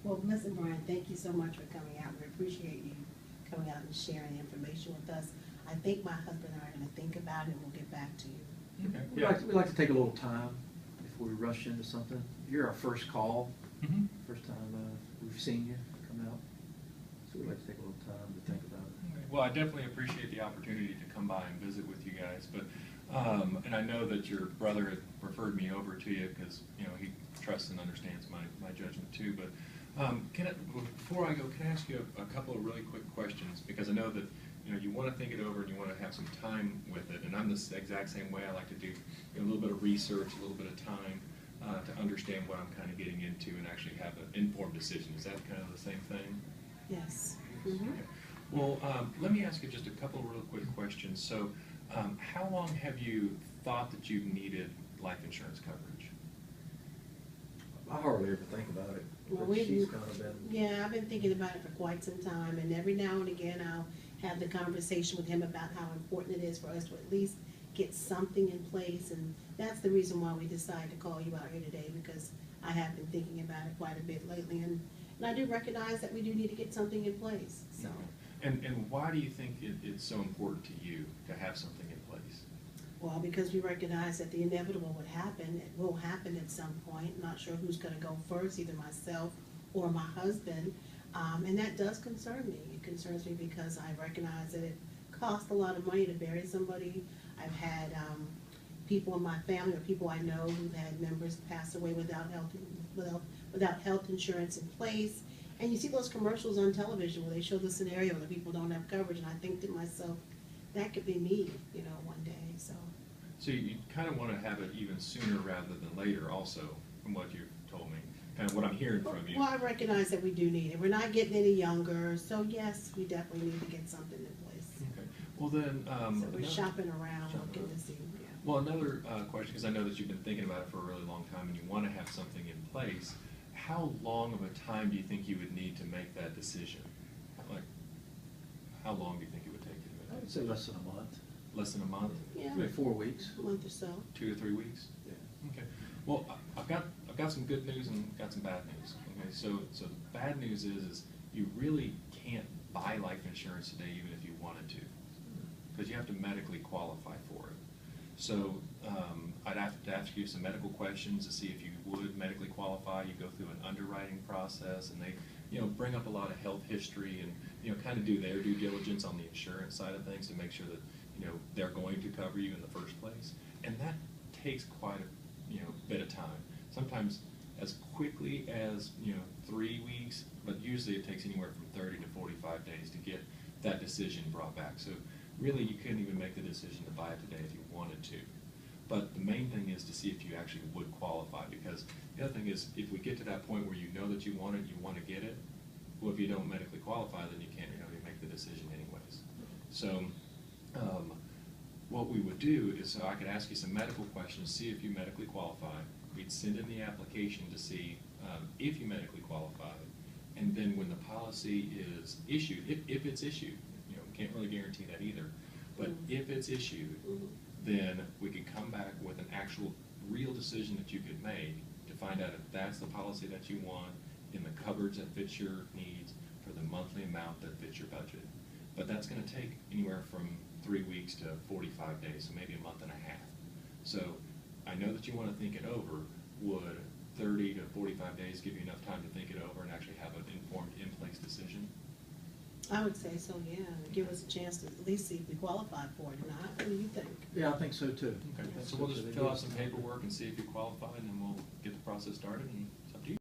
Well, listen, Brian, thank you so much for coming out. We appreciate you coming out and sharing the information with us. I think my husband and I are going to think about it, and we'll get back to you. Okay. We like to take a little time before we rush into something. You're our first call, first time we've seen you come out. So we like to take a little time to think about it. Well, I definitely appreciate the opportunity to come by and visit with you guys, but and I know that your brother had referred me over to you because he trusts and understands my judgment too. But before I go, can I ask you a couple of really quick questions, because I know that you want to think it over and you want to have some time with it, and I'm the exact same way. I like to do a little bit of research, a little bit of time to understand what I'm kind of getting into and actually have an informed decision. Is that kind of the same thing? Yes. Okay. Well, let me ask you just a couple of real quick questions. So, how long have you thought that you needed life insurance coverage? I hardly ever think about it. Well, But she's kind of been. Yeah, I've been thinking about it for quite some time, and every now and again I'll have the conversation with him about how important it is for us to at least get something in place, and that's the reason why we decided to call you out here today, because I have been thinking about it quite a bit lately, and I do recognize that we do need to get something in place. So. And why do you think it's so important to you to have something in place? Well, because we recognize that the inevitable would happen. It will happen at some point. Not sure who's going to go first, either myself or my husband. And that does concern me. It concerns me because I recognize that it costs a lot of money to bury somebody. I've had people in my family or people I know who've had members pass away without health insurance in place. And you see those commercials on television where they show the scenario that people don't have coverage, and I think to myself, that could be me, one day. So you kind of want to have it even sooner rather than later, also, from what you've told me, kind of what I'm hearing from you. Well, I recognize that we do need it. We're not getting any younger, so yes, we definitely need to get something in place. Okay. Well then, so we're shopping around, looking to see. Yeah. Well, another question, because I know that you've been thinking about it for a really long time, and you want to have something in place. How long of a time do you think you would need to make that decision? How long do you think it would take you to make that I would say decision? less than a month. Less than a month? Yeah. Maybe 4 weeks. A month or so. 2 to 3 weeks? Yeah. Okay. Well, I've got some good news and got some bad news. Okay. So the bad news is you really can't buy life insurance today, even if you wanted to, because you have to medically qualify for it. So I'd have to ask you some medical questions to see if you would medically qualify. You go through an underwriting process, and they bring up a lot of health history and kind of do their due diligence on the insurance side of things to make sure that they're going to cover you in the first place, and that takes quite a bit of time. Sometimes as quickly as 3 weeks, but usually it takes anywhere from 30 to 45 days to get that decision brought back. So really, you couldn't even make the decision to buy it today if you wanted to. But the main thing is to see if you actually would qualify, because the other thing is, if we get to that point where you know that you want it, you want to get it, well, if you don't medically qualify, then you can't really make the decision anyways. So what we would do is, so I could ask you some medical questions, see if you medically qualify. We'd send in the application to see if you medically qualify, and then when the policy is issued, if it's issued, can't really guarantee that either, but if it's issued, then we could come back with an actual real decision that you could make to find out if that's the policy that you want, in the coverage that fits your needs, for the monthly amount that fits your budget. But that's going to take anywhere from 3 weeks to 45 days, so maybe a month and a half. So I know that you want to think it over. Would 30 to 45 days give you enough time to think it over and actually have an informed, in-place decision? I would say so, yeah. Give us a chance to at least see if we qualify for it or not. What do you think? Yeah, I think so too. Okay, so we'll just fill out some paperwork and see if you qualify, and then we'll get the process started and